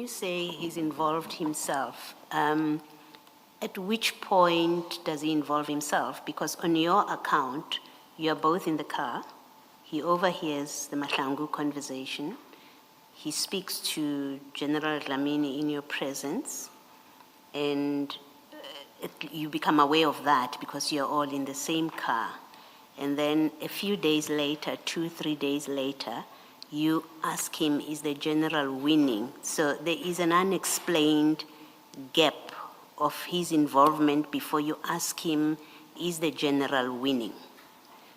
You say he's involved himself. At which point does he involve himself? Because on your account, you're both in the car. He overhears the Mahlangu conversation. He speaks to General Dlamini in your presence, and you become aware of that because you're all in the same car. And then a few days later, 2-3 days later, you ask him, is the general winning? So there is an unexplained gap of his involvement before you ask him, is the general winning?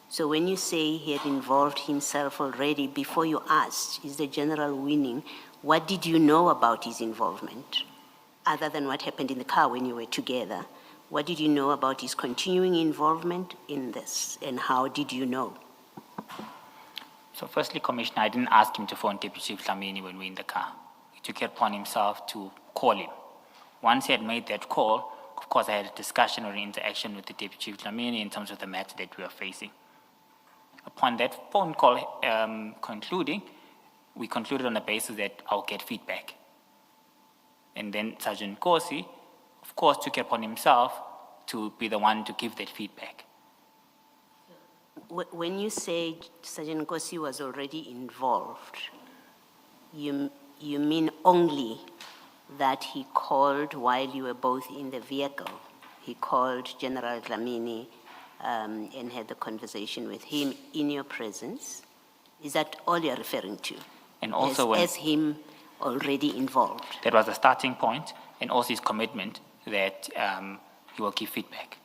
So when you say he had involved himself already, before you asked, is the general winning, what did you know about his involvement? Other than what happened in the car when you were together, what did you know about his continuing involvement in this, and how did you know? So firstly, Commissioner, I didn't ask him to phone Deputy Chief Dlamini when we were in the car. He took it upon himself to call him. Once he had made that call, of course, I had a discussion or an interaction with the Deputy Chief Dlamini in terms of the matter that we were facing. Upon that phone call concluding, we concluded on the basis that I'll get feedback. And then Sergeant Nkosi, of course, took it upon himself to be the one to give that feedback. When you say Sergeant Nkosi was already involved, you mean only that he called while you were both in the vehicle? He called General Dlamini and had the conversation with him in your presence? Is that all you're referring to? And also as him already involved? That was the starting point, and also his commitment that he will give feedback.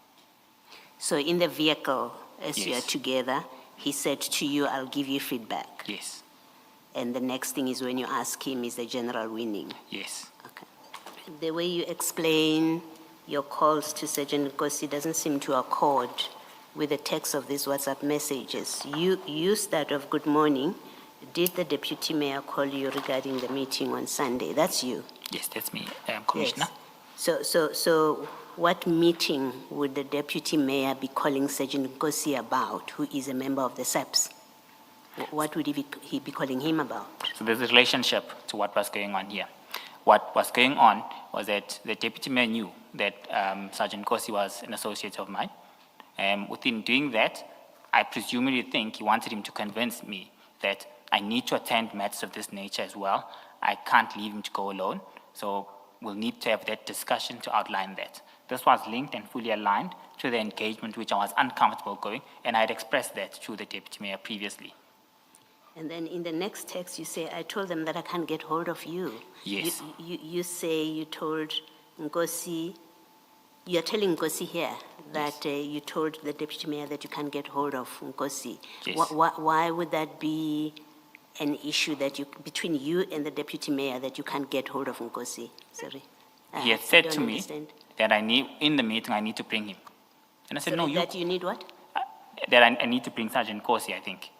So in the vehicle, as Yes. you are together, he said to you, I'll give you feedback? Yes. And the next thing is when you ask him, is the general winning? Yes. Okay. The way you explain your calls to Sergeant Nkosi doesn't seem to accord with the text of these WhatsApp messages. You used that of good morning. Did the Deputy Mayor call you regarding the meeting on Sunday? That's you. Yes, that's me, Commissioner. Yes. So what meeting would the Deputy Mayor be calling Sergeant Nkosi about, who is a member of the SAPS? What would he be calling him about? So there's a relationship to what was going on here. What was going on was that the Deputy Mayor knew that Sergeant Nkosi was an associate of mine. Within doing that, I presumably think he wanted him to convince me that I need to attend matters of this nature as well. I can't leave him to go alone. So we'll need to have that discussion to outline that. This was linked and fully aligned to the engagement which I was uncomfortable going, and I had expressed that to the Deputy Mayor previously. And then in the next text, you say, I told them that I can't get hold of you. Yes. You say you told Nkosi, you're telling Nkosi here that you told the Deputy Mayor that you can't get hold of Nkosi. Yes. Why would that be an issue that between you and the Deputy Mayor that you can't get hold of Nkosi? Sorry. He had said to me that in the meeting I need to bring him. And I said, no, that you need what? That I need to bring Sergeant Nkosi, I think.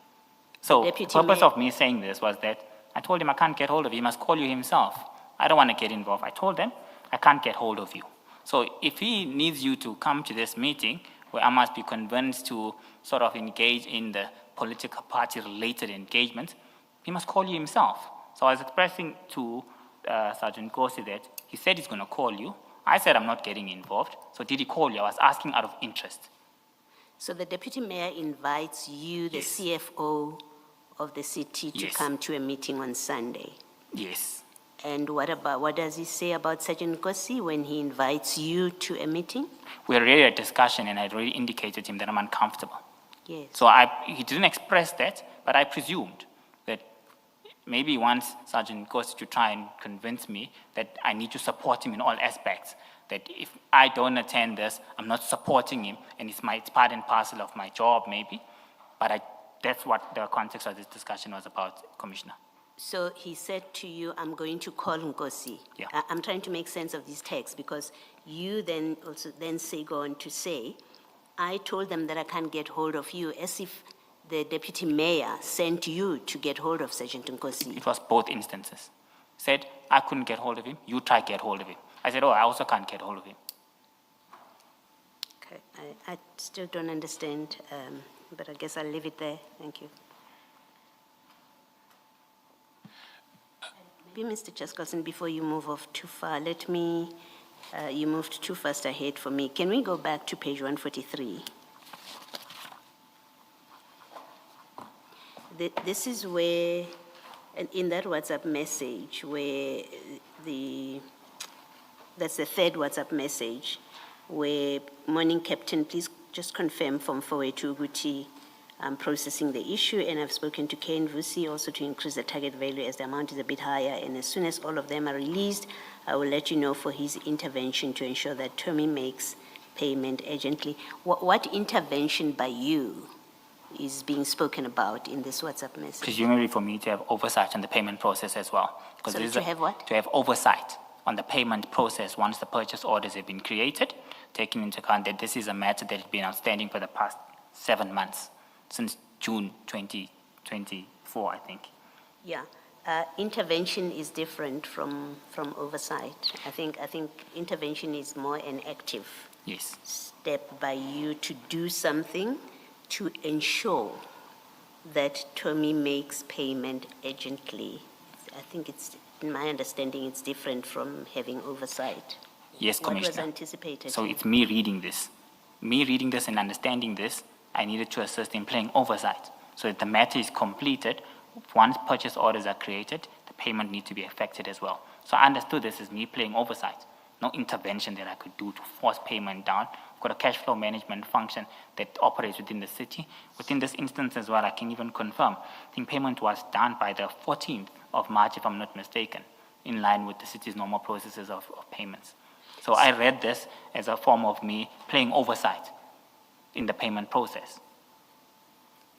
So the purpose of me saying this was that I told him I can't get hold of you. He must call you himself. I don't want to get involved. I told him I can't get hold of you. So if he needs you to come to this meeting where I must be convinced to sort of engage in the political party-related engagement, he must call you himself. So I was expressing to Sergeant Nkosi that he said he's going to call you. I said I'm not getting involved. So did he call you? I was asking out of interest. So the Deputy Mayor invites you, the Yes. CFO of the city, to Yes. come to a meeting on Sunday. Yes. And what does he say about Sergeant Nkosi when he invites you to a meeting? We had already had a discussion and I had already indicated to him that I'm uncomfortable. Yes. So he didn't express that, but I presumed that maybe he wants Sergeant Nkosi to try and convince me that I need to support him in all aspects, that if I don't attend this, I'm not supporting him, and it's part and parcel of my job maybe. But that's what the context of this discussion was about, Commissioner. So he said to you, I'm going to call Nkosi. Yeah. I'm trying to make sense of these texts because you then also go on to say, I told them that I can't get hold of you, as if the Deputy Mayor sent you to get hold of Sergeant Nkosi. It was both instances. Said, I couldn't get hold of him, you try to get hold of him. I said, I also can't get hold of him. Okay, I still don't understand, but I guess I'll leave it there. Thank you. Maybe, Mr. Chaskalson, before you move off too far, let me, you moved too fast ahead for me. Can we go back to page 143? This is where, in that WhatsApp message, where that's the third WhatsApp message, where, morning captain, please just confirm from Fowethu Guti, I'm processing the issue, and I've spoken to Kane Vusi also to increase the target value as the amount is a bit higher, and as soon as all of them are released, I will let you know for his intervention to ensure that Tommy makes payment urgently. What intervention by you is being spoken about in this WhatsApp message? Presumably for me to have oversight on the payment process as well. So to have what? To have oversight on the payment process once the purchase orders have been created, taking into account that this is a matter that has been outstanding for the past 7 months, since June 2024, I think. Yeah. Intervention is different from oversight. I think intervention is more an active step by you to do something to ensure that Tommy makes payment urgently. I think it's, in my understanding, it's different from having oversight. Yes, Commissioner. What was anticipated? So it's me reading this. Me reading this and understanding this, I needed to assist in playing oversight so that the matter is completed. Once purchase orders are created, the payment needs to be effected as well. So I understood this as me playing oversight, no intervention that I could do to force payment down. I've got a cash flow management function that operates within the city. Within this instance as well, I can even confirm, I think payment was done by the 14th of March, if I'm not mistaken, in line with the city's normal processes of payments. So I read this as a form of me playing oversight in the payment process.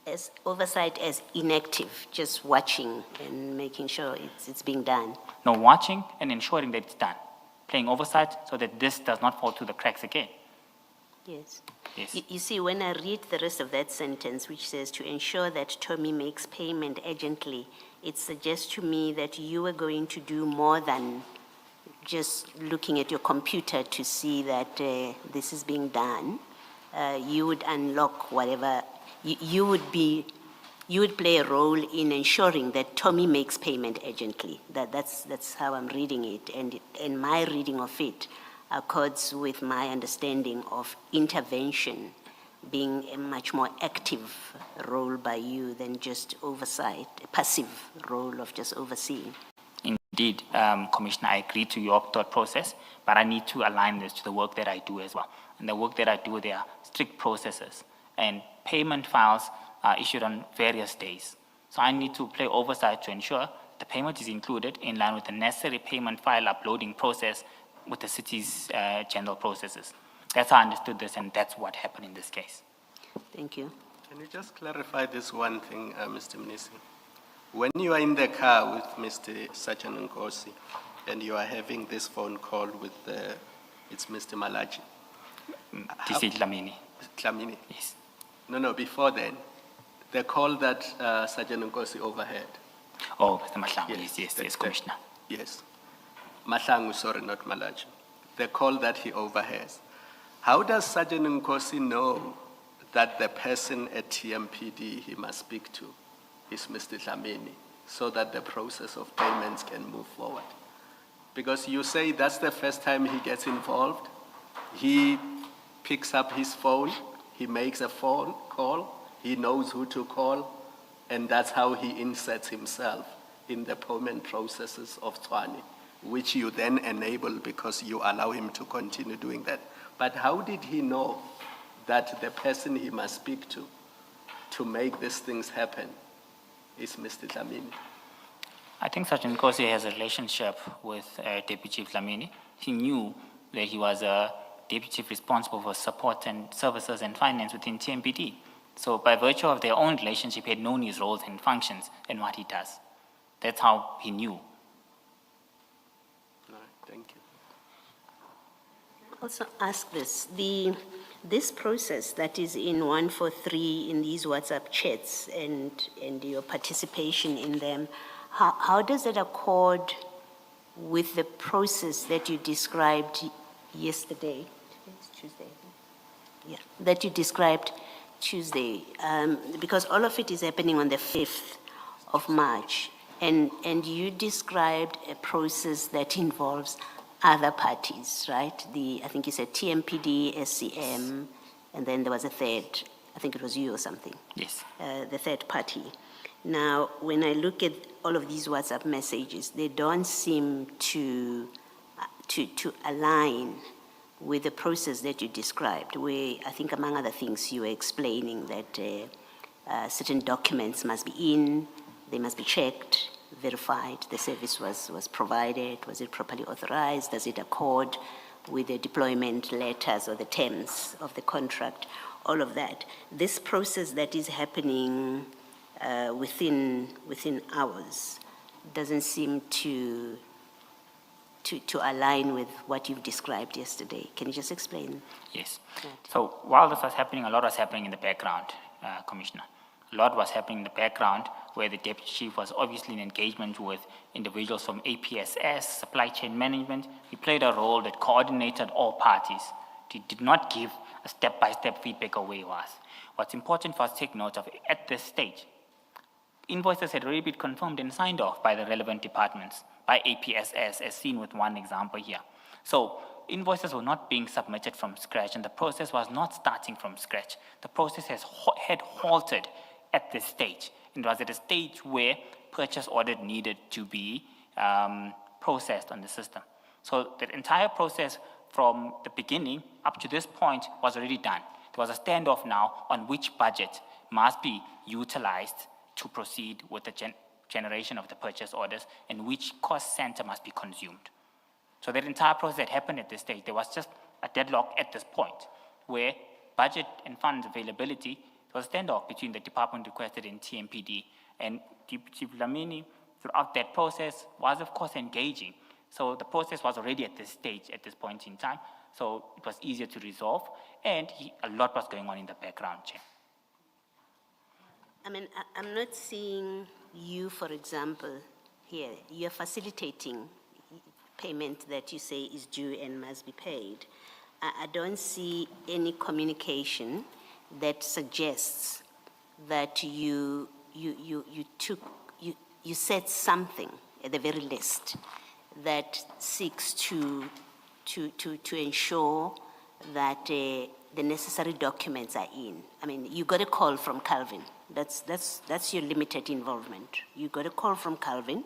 As oversight as inactive, just watching and making sure it's being done. No, watching and ensuring that it's done. Playing oversight so that this does not fall through the cracks again. Yes. Yes. You see, when I read the rest of that sentence, which says to ensure that Tommy makes payment urgently, it suggests to me that you are going to do more than just looking at your computer to see that this is being done. You would unlock whatever, you would play a role in ensuring that Tommy makes payment urgently. That's how I'm reading it, and my reading of it accords with my understanding of intervention being a much more active role by you than just oversight, a passive role of just overseeing. Indeed, Commissioner, I agree to your thought process, but I need to align this to the work that I do as well. And the work that I do, there are strict processes, and payment files are issued on various days. So I need to play oversight to ensure the payment is included in line with the necessary payment file uploading process with the city's general processes. That's how I understood this, and that's what happened in this case. Thank you. Can you just clarify this one thing, Mr. Mnisi? When you are in the car with Mr. Sergeant Nkosi and you are having this phone call with it's Mr. Malachi. DC Dlamini. Dlamini? Yes. No, before then, the call that Sergeant Nkosi overheard. Oh, Mr. Mahlangu, yes, Commissioner. Yes. Mahlangu, sorry, not Malachi. The call that he overhears. How does Sergeant Nkosi know that the person at TMPD he must speak to is Mr. Dlamini, so that the process of payments can move forward? Because you say that's the first time he gets involved. He picks up his phone, he makes a phone call, he knows who to call, and that's how he inserts himself in the payment processes of Tshwane, which you then enable because you allow him to continue doing that. But how did he know that the person he must speak to make these things happen is Mr. Dlamini? I think Sergeant Nkosi has a relationship with Deputy Chief Dlamini. He knew that he was a Deputy Chief responsible for support and services and finance within TMPD. So by virtue of their own relationship, he had known his roles and functions and what he does. That's how he knew. All right, thank you. Also ask this, this process that is in 143 in these WhatsApp chats and your participation in them, how does it accord with the process that you described yesterday? Today's Tuesday. Yeah, that you described Tuesday, because all of it is happening on the 5th of March. And you described a process that involves other parties, right? I think you said TMPD, SCM, and then there was a third, I think it was you or something. Yes. The third party. Now, when I look at all of these WhatsApp messages, they don't seem to align with the process that you described, where I think among other things you were explaining that certain documents must be in, they must be checked, verified, the service was provided, was it properly authorized, does it accord with the deployment letters or the terms of the contract, all of that. This process that is happening within hours doesn't seem to align with what you've described yesterday. Can you just explain? Yes. that? So while this was happening, a lot was happening in the background, Commissioner. A lot was happening in the background where the Deputy Chief was obviously in engagement with individuals from APSS, supply chain management. He played a role that coordinated all parties. He did not give a step-by-step feedback of where he was. What's important for us to take note of, at this stage, invoices had already been confirmed and signed off by the relevant departments, by APSS, as seen with one example here. So invoices were not being submitted from scratch, and the process was not starting from scratch. The process had halted at this stage, and was at a stage where purchase order needed to be processed on the system. So the entire process from the beginning up to this point was already done. There was a standoff now on which budget must be utilized to proceed with the generation of the purchase orders and which cost center must be consumed. So that entire process that happened at this stage, there was just a deadlock at this point where budget and funds availability, there was a standoff between the department requested and TMPD. And Chief Lamini, throughout that process, was of course engaging. So the process was already at this stage, at this point in time. So it was easier to resolve, and a lot was going on in the background, Chair. I mean, I'm not seeing you, for example, here. You're facilitating payment that you say is due and must be paid. I don't see any communication that suggests that you said something at the very least that seeks to ensure that the necessary documents are in. I mean, you got a call from Calvin. That's your limited involvement. You got a call from Calvin.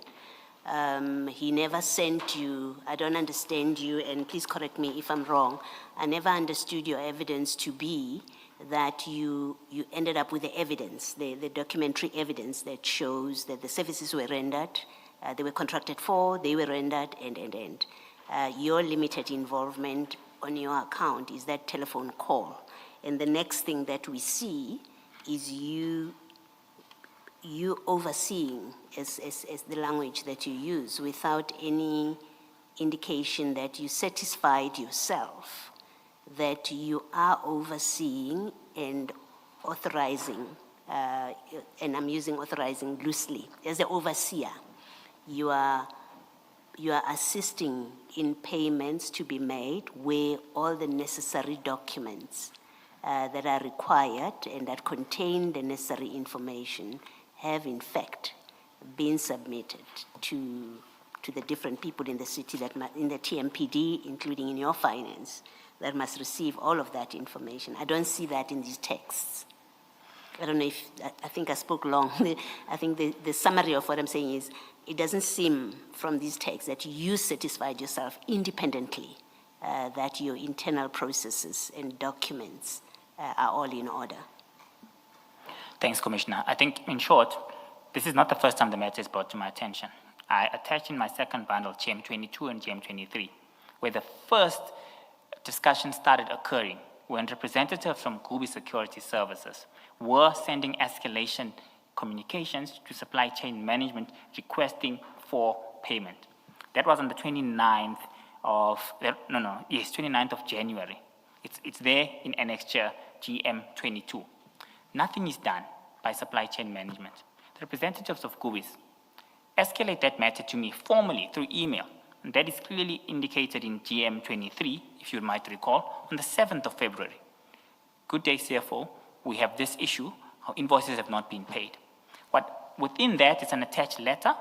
He never sent you, I don't understand you, and please correct me if I'm wrong, I never understood your evidence to be that you ended up with the evidence, the documentary evidence that shows that the services were rendered, they were contracted for, they were rendered, and. Your limited involvement on your account is that telephone call. And the next thing that we see is you overseeing, as the language that you use, without any indication that you satisfied yourself that you are overseeing and authorizing, and I'm using authorizing loosely, as an overseer, you are assisting in payments to be made where all the necessary documents that are required and that contain the necessary information have in fact been submitted to the different people in the city, in the TMPD, including in your finance, that must receive all of that information. I don't see that in these texts. I don't know if, I think I spoke long. I think the summary of what I'm saying is, it doesn't seem from these texts that you satisfied yourself independently that your internal processes and documents are all in order. Thanks, Commissioner. I think, in short, this is not the first time the matter is brought to my attention. I attached in my second bundle GM22 and GM23, where the first discussion started occurring when representatives from Gubi Security Services were sending escalation communications to supply chain management requesting for payment. That was on the 29th of, 29th of January. It's there in annexure GM22. Nothing is done by supply chain management. The representatives of Gubis escalate that matter to me formally through email, and that is clearly indicated in GM23, if you might recall, on the 7th of February. Good day, CFO. We have this issue. Our invoices have not been paid. But within that is an attached letter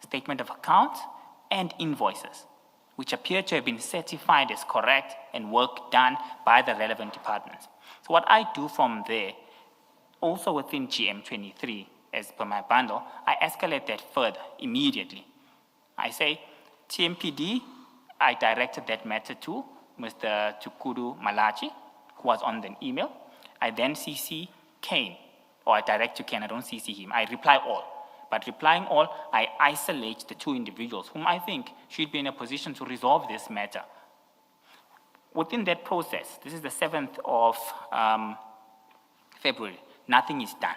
statement of accounts, and invoices, which appear to have been certified as correct and work done by the relevant departments. So what I do from there, also within GM23, as per my bundle, I escalate that further immediately. I say, TMPD, I directed that matter to Mr. Tukuru Malachi, who was on the email. I then CC Kane, or I direct to Kane, I don't CC him. I reply all. But replying all, I isolate the two individuals whom I think should be in a position to resolve this matter. Within that process, this is the 7th of February, nothing is done.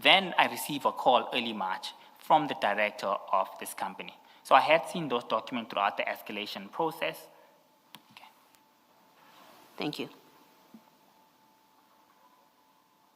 Then I receive a call early March from the director of this company. So I had seen those documents throughout the escalation process. Okay. Thank you.